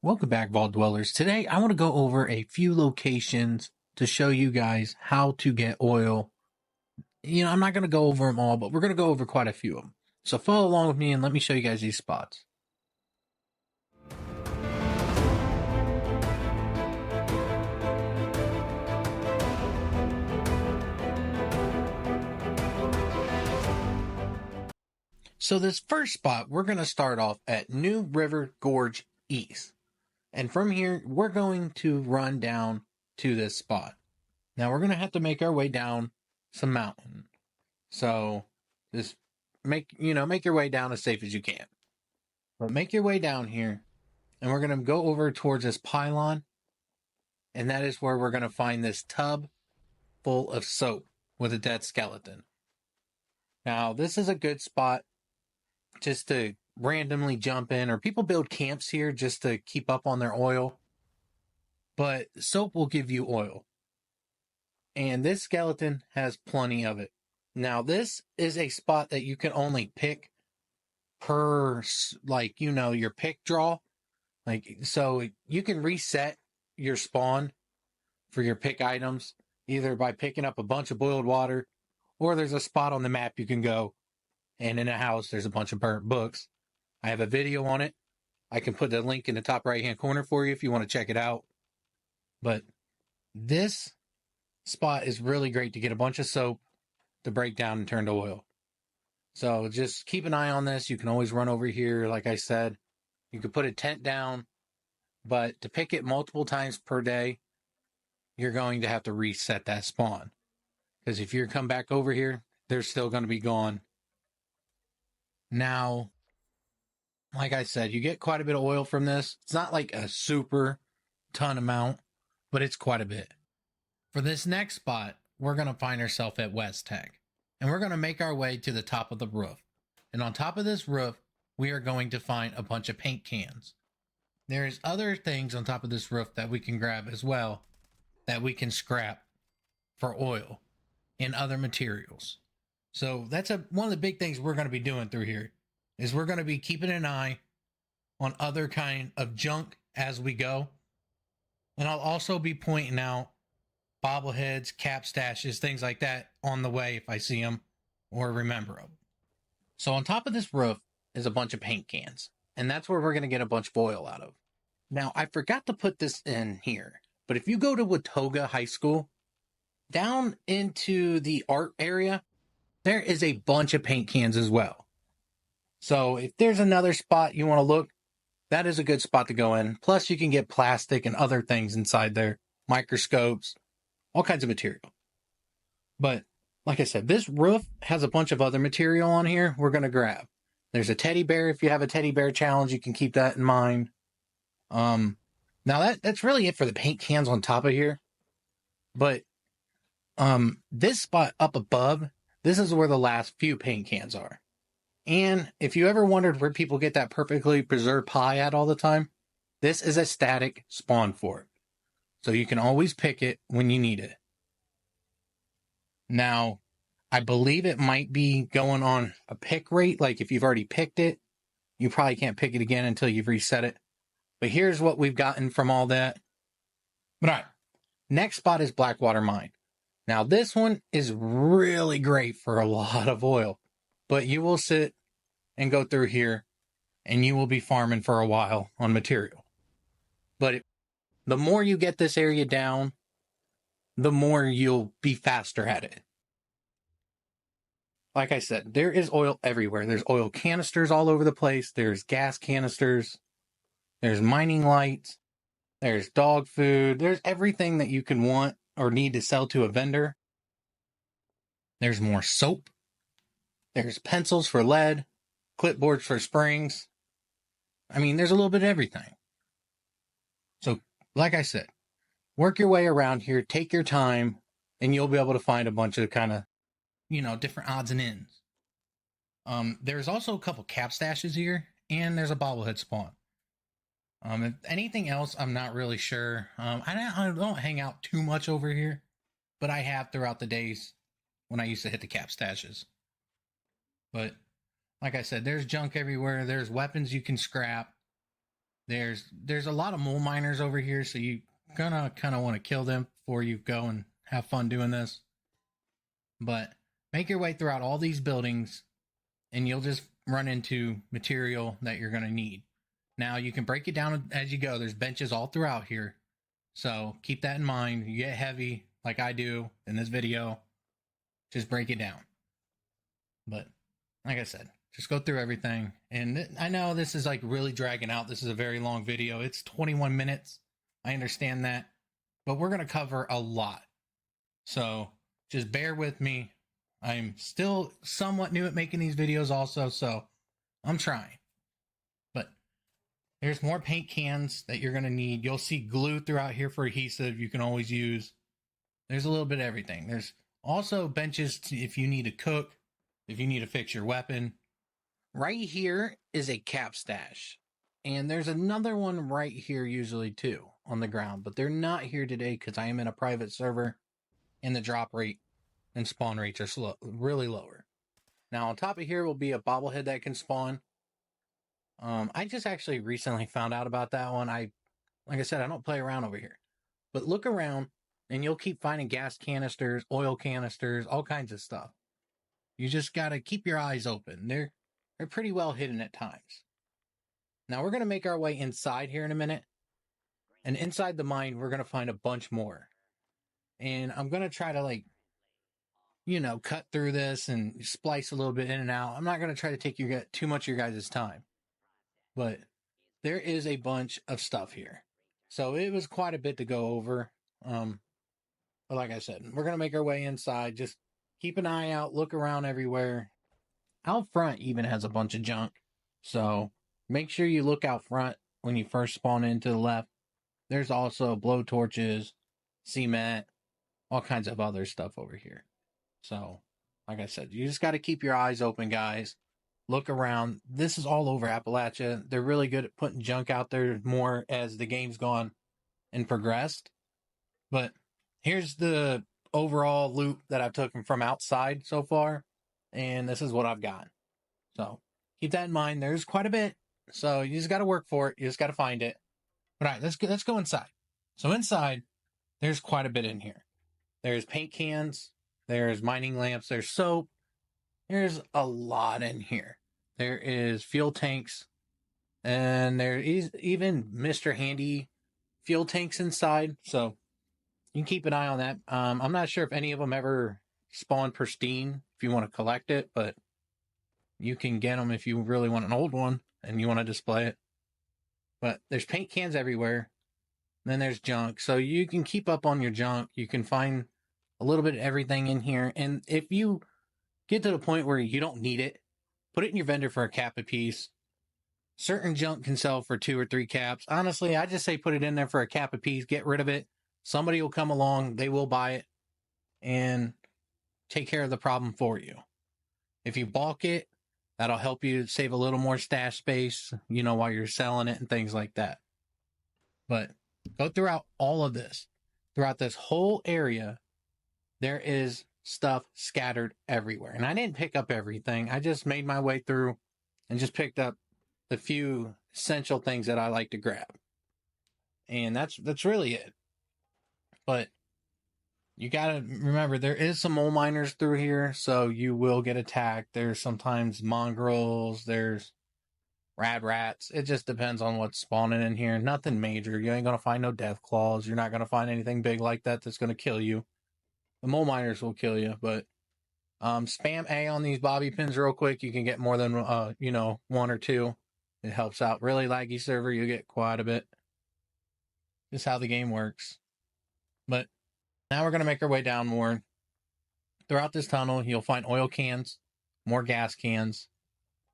Welcome back, Vault Dwellers. Today, I want to go over a few locations to show you guys how to get oil. I'm not going to go over them all, but we're going to go over quite a few of them. So follow along with me and let me show you guys these spots. So this first spot, we're going to start off at New River Gorge East. And from here, we're going to run down to this spot. Now we're going to have to make our way down some mountain. So just make your way down as safe as you can. But make your way down here, and we're going to go over towards this pylon. And that is where we're going to find this tub full of soap with a dead skeleton. Now, this is a good spot just to randomly jump in, or people build camps here just to keep up on their oil. But soap will give you oil. And this skeleton has plenty of it. Now, this is a spot that you can only pick per, your pick draw. So you can reset your spawn for your pick items, either by picking up a bunch of boiled water, or there's a spot on the map you can go, and in a house, there's a bunch of burnt books. I have a video on it. I can put the link in the top right-hand corner for you if you want to check it out. But this spot is really great to get a bunch of soap to break down and turn to oil. So just keep an eye on this. You can always run over here, like I said. You can put a tent down, but to pick it multiple times per day, you're going to have to reset that spawn. Because if you come back over here, they're still going to be gone. Now, like I said, you get quite a bit of oil from this. It's not like a super ton amount, but it's quite a bit. For this next spot, we're going to find ourselves at West Tech. And we're going to make our way to the top of the roof. And on top of this roof, we are going to find a bunch of paint cans. There's other things on top of this roof that we can grab as well, that we can scrap for oil and other materials. So that's one of the big things we're going to be doing through here, is we're going to be keeping an eye on other kind of junk as we go. And I'll also be pointing out bobbleheads, cap stashes, things like that on the way if I see them or remember them. So on top of this roof is a bunch of paint cans, and that's where we're going to get a bunch of oil out of. Now, I forgot to put this in here, but if you go to Watauga High School, down into the art area, there is a bunch of paint cans as well. So if there's another spot you want to look, that is a good spot to go in. Plus, you can get plastic and other things inside there, microscopes, all kinds of material. But like I said, this roof has a bunch of other material on here we're going to grab. There's a teddy bear. If you have a teddy bear challenge, you can keep that in mind. Now that's really it for the paint cans on top of here. But this spot up above, this is where the last few paint cans are. And if you ever wondered where people get that perfectly preserved pie at all the time, this is a static spawn for it. So you can always pick it when you need it. Now, I believe it might be going on a pick rate. Like if you've already picked it, you probably can't pick it again until you've reset it. But here's what we've gotten from all that. But all right, next spot is Blackwater Mine. Now this one is really great for a lot of oil. But you will sit and go through here and you will be farming for a while on material. But the more you get this area down, the more you'll be faster at it. Like I said, there is oil everywhere. There's oil canisters all over the place. There's gas canisters. There's mining lights. There's dog food. There's everything that you can want or need to sell to a vendor. There's more soap. There's pencils for lead, clipboards for springs. I mean, there's a little bit of everything. So, like I said, work your way around here, take your time, and you'll be able to find a bunch of kind of, different odds and ends. There's also a couple cap stashes here, and there's a bobblehead spawn. If anything else, I'm not really sure. I don't hang out too much over here, but I have throughout the days when I used to hit the cap stashes. But like I said, there's junk everywhere. There's weapons you can scrap. There's a lot of mole miners over here, so you gonna kind of want to kill them before you go and have fun doing this. But make your way throughout all these buildings, and you'll just run into material that you're gonna need. Now you can break it down as you go. There's benches all throughout here, so keep that in mind. You get heavy, like I do in this video, just break it down. But like I said, just go through everything. And I know this is like really dragging out. This is a very long video. It's 21 minutes. I understand that. But we're going to cover a lot. So just bear with me. I'm still somewhat new at making these videos also, so I'm trying. But there's more paint cans that you're going to need. You'll see glue throughout here for adhesive you can always use. There's a little bit of everything. There's also benches if you need to cook, if you need to fix your weapon. Right here is a cap stash. And there's another one right here usually too on the ground. But they're not here today because I am in a private server and the drop rate and spawn rates are really lower. Now on top of here will be a bobblehead that can spawn. I just actually recently found out about that one. Like I said, I don't play around over here. But look around and you'll keep finding gas canisters, oil canisters, all kinds of stuff. You just got to keep your eyes open. They're pretty well hidden at times. Now we're going to make our way inside here in a minute. And inside the mine, we're going to find a bunch more. And I'm going to try to cut through this and splice a little bit in and out. I'm not going to try to take too much of your guys' time. But there is a bunch of stuff here. So it was quite a bit to go over. But like I said, we're going to make our way inside. Just keep an eye out, look around everywhere. Out front even has a bunch of junk. So make sure you look out front when you first spawn in to the left. There's also blow torches, cement, all kinds of other stuff over here. So, like I said, you just got to keep your eyes open, guys. Look around. This is all over Appalachia. They're really good at putting junk out there more as the game's gone and progressed. But here's the overall loot that I've taken from outside so far. And this is what I've got. So keep that in mind. There's quite a bit. So you just got to work for it. You just got to find it. All right, let's go inside. So inside, there's quite a bit in here. There's paint cans. There's mining lamps. There's soap. There's a lot in here. There is fuel tanks. And there is even Mr. Handy fuel tanks inside. So you can keep an eye on that. I'm not sure if any of them ever spawn pristine if you want to collect it, but you can get them if you really want an old one and you want to display it. But there's paint cans everywhere. Then there's junk. So you can keep up on your junk. You can find a little bit of everything in here. And if you get to the point where you don't need it, put it in your vendor for a cap a piece. Certain junk can sell for 2 or 3 caps. Honestly, I just say put it in there for a cap a piece. Get rid of it. Somebody will come along. They will buy it and take care of the problem for you. If you bulk it, that'll help you save a little more stash space, while you're selling it and things like that. But go throughout all of this. Throughout this whole area, there is stuff scattered everywhere. And I didn't pick up everything. I just made my way through and just picked up the few essential things that I like to grab. And that's really it. But you gotta remember, there is some mole miners through here, so you will get attacked. There's sometimes mongrels, there's rats. It just depends on what's spawning in here. Nothing major. You ain't gonna find no death claws. You're not gonna find anything big like that that's gonna kill you. The mole miners will kill you, but spam A on these bobby pins real quick. You can get more than 1 or 2. It helps out. Really laggy server, you get quite a bit. Just how the game works. But now we're going to make our way down more. Throughout this tunnel, you'll find oil cans, more gas cans.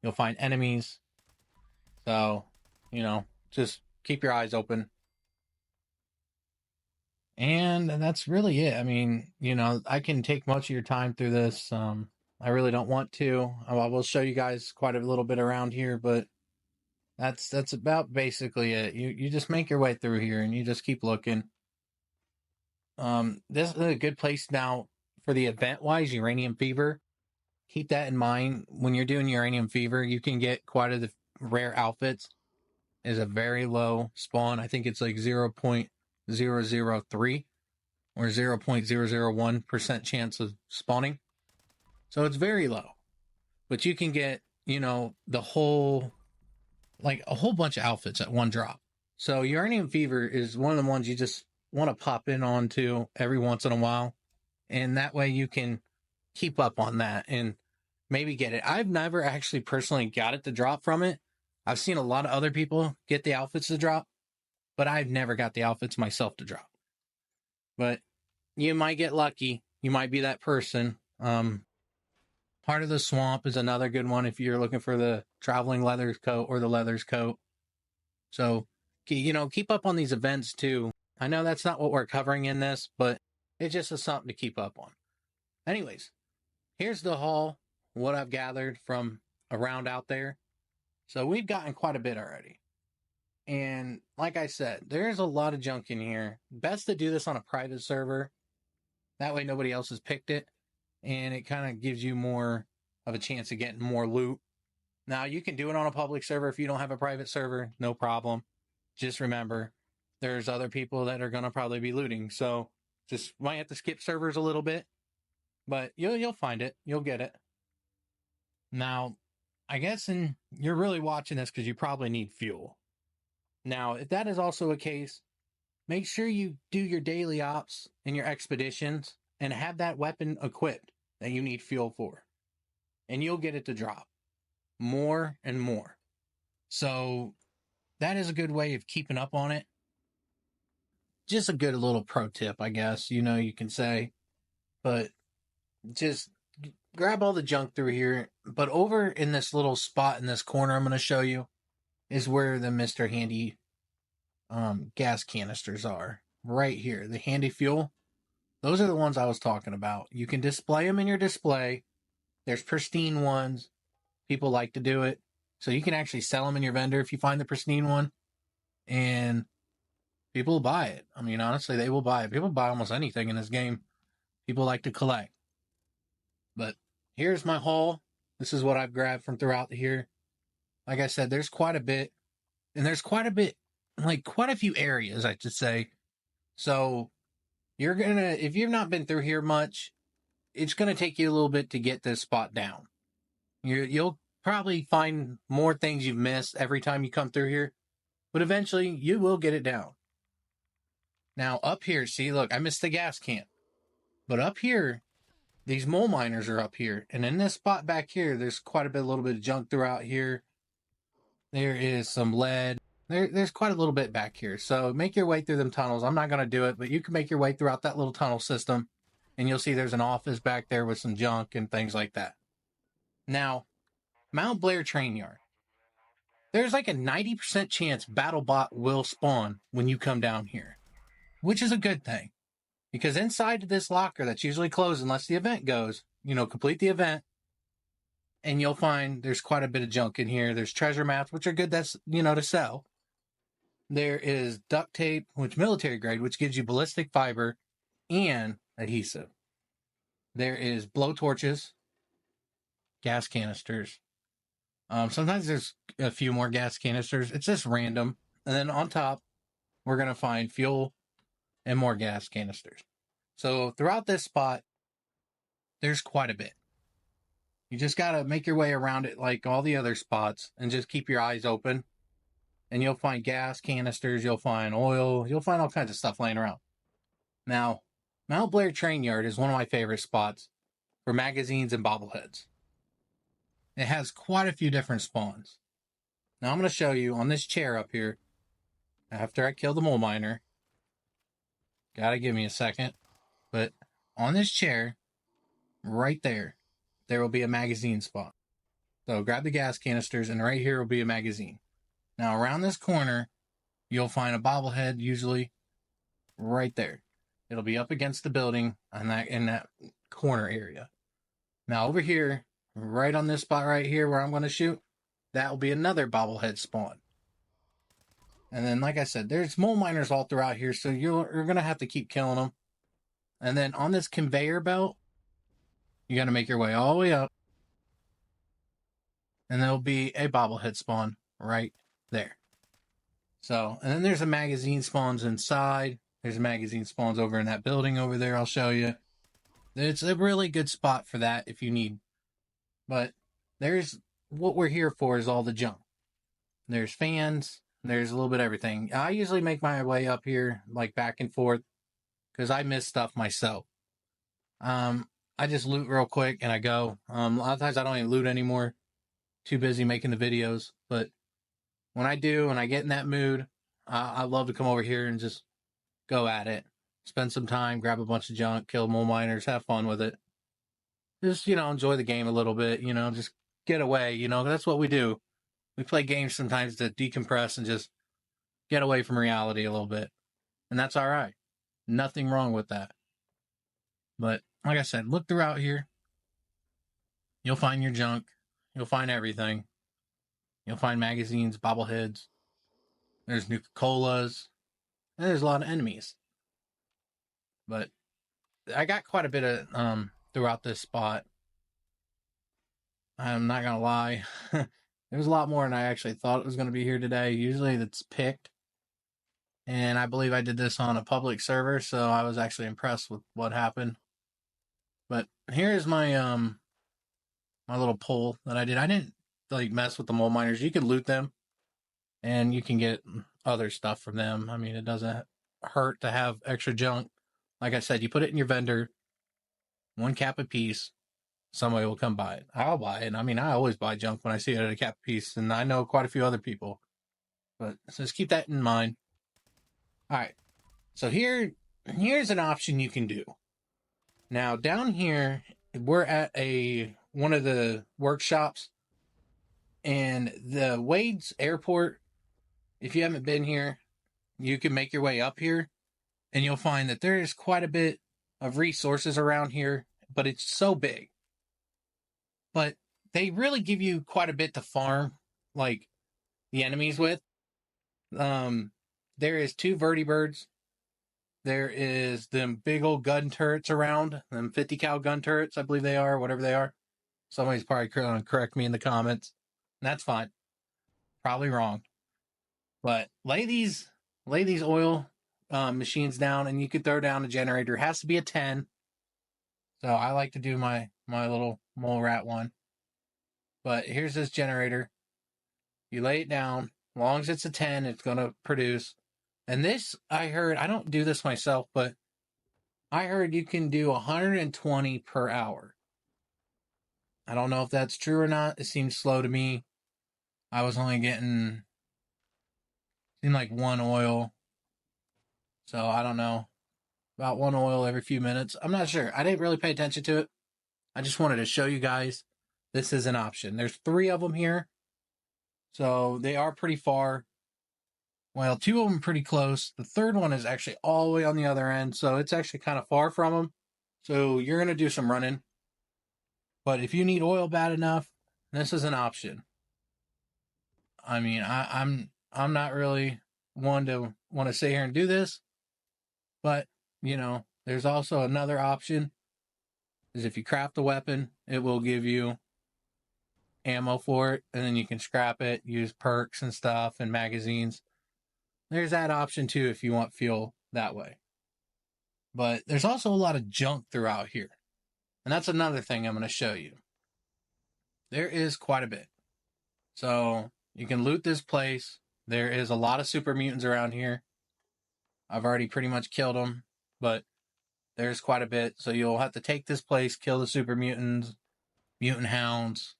You'll find enemies. So, just keep your eyes open. And that's really it. I mean, I can take much of your time through this. I really don't want to. I will show you guys quite a little bit around here, but that's about basically it. You just make your way through here and you just keep looking. This is a good place now for the event-wise, Uranium Fever. Keep that in mind. When you're doing Uranium Fever, you can get quite a the rare outfits. is a very low spawn. I think it's like 0.003 or 0.001% chance of spawning. So it's very low. But you can get, the whole, like a whole bunch of outfits at one drop. So Uranium Fever is one of the ones you just want to pop in onto every once in a while. And that way you can keep up on that and maybe get it. I've never actually personally got it to drop from it. I've seen a lot of other people get the outfits to drop, but I've never got the outfits myself to drop. But you might get lucky. You might be that person. Heart of the Swamp is another good one if you're looking for the traveling leathers coat or the leathers coat. So, keep up on these events too. I know that's not what we're covering in this, but it just is something to keep up on. Anyways, here's the haul, what I've gathered from around out there. So we've gotten quite a bit already. And like I said, there's a lot of junk in here. Best to do this on a private server. That way nobody else has picked it. And it kind of gives you more of a chance of getting more loot. Now, you can do it on a public server if you don't have a private server. No problem. Just remember, there's other people that are going to probably be looting. So just might have to skip servers a little bit. But you'll find it. You'll get it. Now, I guess you're really watching this because you probably need fuel. Now, if that is also a case, make sure you do your daily ops and your expeditions and have that weapon equipped that you need fuel for. And you'll get it to drop more and more. So that is a good way of keeping up on it. Just a good little pro tip, I guess, you can say. But just grab all the junk through here. But over in this little spot in this corner I'm going to show you is where the Mr. Handy gas canisters are. Right here, the handy fuel. Those are the ones I was talking about. You can display them in your display. There's pristine ones. People like to do it. So you can actually sell them in your vendor if you find the pristine one. And people will buy it. I mean, honestly, they will buy it. People buy almost anything in this game. People like to collect. But here's my haul. This is what I've grabbed from throughout here. Like I said, there's quite a bit. And there's quite a few areas, I should say. So if you've not been through here much, it's going to take you a little bit to get this spot down. You'll probably find more things you've missed every time you come through here, but eventually you will get it down. Now up here, see, look, I missed the gas can. But up here, these mole miners are up here. And in this spot back here, there's quite a little bit of junk throughout here. There is some lead. There's quite a little bit back here. So make your way through them tunnels. I'm not going to do it, but you can make your way throughout that little tunnel system. And you'll see there's an office back there with some junk and things like that. Now, Mount Blair Train Yard. There's like a 90% chance BattleBot will spawn when you come down here, which is a good thing. Because inside this locker that's usually closed unless the event goes, complete the event, and you'll find there's quite a bit of junk in here. There's treasure maps, which are good, that's, to sell. There is duct tape, which military grade, which gives you ballistic fiber and adhesive. There is blowtorches, gas canisters. Sometimes there's a few more gas canisters. It's just random. And then on top, we're going to find fuel and more gas canisters. So throughout this spot, there's quite a bit. You just got to make your way around it like all the other spots and just keep your eyes open. And you'll find gas canisters, you'll find oil, you'll find all kinds of stuff laying around. Now, Mount Blair Train Yard is one of my favorite spots for magazines and bobbleheads. It has quite a few different spawns. Now I'm going to show you on this chair up here, after I kill the mole miner. Gotta give me a second. But on this chair, right there will be a magazine spawn. So grab the gas canisters, and right here will be a magazine. Now around this corner, you'll find a bobblehead, usually right there. It'll be up against the building in that corner area. Now over here, right on this spot right here where I'm going to shoot, that will be another bobblehead spawn. And then, like I said, there's mole miners all throughout here, so you're going to have to keep killing them. And then on this conveyor belt, you got to make your way all the way up. And there'll be a bobblehead spawn right there. So, and then there's a magazine spawns inside. There's a magazine spawns over in that building over there. I'll show you. It's a really good spot for that if you need. But there's what we're here for is all the junk. There's fans. There's a little bit of everything. I usually make my way up here, like back and forth, because I miss stuff myself. I just loot real quick and I go. A lot of times I don't even loot anymore. Too busy making the videos. But when I do and I get in that mood, I love to come over here and just go at it. Spend some time, grab a bunch of junk, kill mole miners, have fun with it. Just, enjoy the game a little bit, just get away, that's what we do. We play games sometimes to decompress and just get away from reality a little bit. And that's all right. Nothing wrong with that. But like I said, look throughout here. You'll find your junk. You'll find everything. You'll find magazines, bobbleheads. There's Nuka-Colas. And there's a lot of enemies. But I got quite a bit of throughout this spot. I'm not gonna lie. There's a lot more than I actually thought it was gonna be here today. Usually it's picked. And I believe I did this on a public server, so I was actually impressed with what happened. But here's my my little poll that I did. I didn't like mess with the mole miners. You can loot them and you can get other stuff from them. I mean, it doesn't hurt to have extra junk. Like I said, you put it in your vendor, 1 cap a piece. Somebody will come buy it. I'll buy it. I mean, I always buy junk when I see it at a cap a piece, and I know quite a few other people. But so just keep that in mind. All right. So here's an option you can do. Now down here, we're at one of the workshops, and the Wade's Airport. If you haven't been here, you can make your way up here, and you'll find that there is quite a bit of resources around here, but it's so big. But they really give you quite a bit to farm, like the enemies with. There is 2 vertibirds. There is them big old gun turrets around, them 50 cal gun turrets, I believe they are, whatever they are. Somebody's probably going to correct me in the comments. And that's fine. Probably wrong. But lay these oil machines down, and you could throw down a generator. It has to be a 10. So I like to do my little mole rat one. But here's this generator. You lay it down. As long as it's a 10, it's going to produce. And this, I heard, I don't do this myself, but I heard you can do 120 per hour. I don't know if that's true or not. It seems slow to me. I was only getting, seemed like 1 oil. So I don't know. About 1 oil every few minutes. I'm not sure. I didn't really pay attention to it. I just wanted to show you guys this is an option. There's 3 of them here. So they are pretty far. Well, 2 of them pretty close. The third one is actually all the way on the other end. So it's actually kind of far from them. So you're going to do some running. But if you need oil bad enough, this is an option. I mean, I'm not really one to want to sit here and do this. But, there's also another option. Is if you craft a weapon, it will give you ammo for it. And then you can scrap it, use perks and stuff and magazines. There's that option too if you want fuel that way. But there's also a lot of junk throughout here. And that's another thing I'm going to show you. There is quite a bit. So you can loot this place. There is a lot of super mutants around here. I've already pretty much killed them, but there's quite a bit. So you'll have to take this place, kill the super mutants, mutant hounds,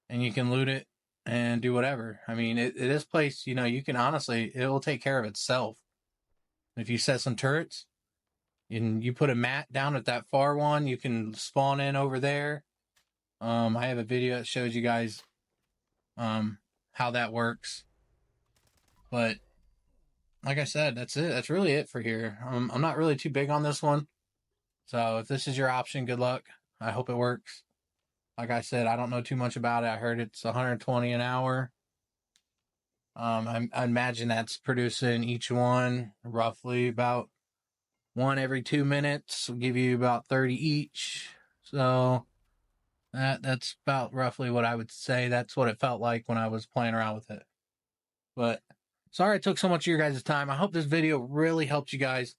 and you can loot it and do whatever. I mean, this place, you can honestly, it will take care of itself. If you set some turrets and you put a mat down at that far one, you can spawn in over there. I have a video that shows you guys how that works. But like I said, that's it. That's really it for here. I'm not really too big on this one. So if this is your option, good luck. I hope it works. Like I said, I don't know too much about it. I heard it's 120 an hour. I imagine that's producing each one roughly about 1 every 2 minutes. Will give you about 30 each. So that's about roughly what I would say. That's what it felt like when I was playing around with it. But Sorry I took so much of your guys' time. I hope this video really helped you guys.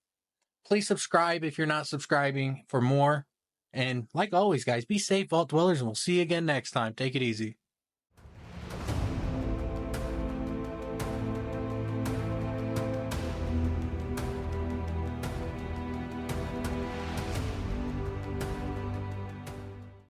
Please subscribe if you're not subscribing for more. And like always, guys, be safe, Vault Dwellers, and we'll see you again next time. Take it easy.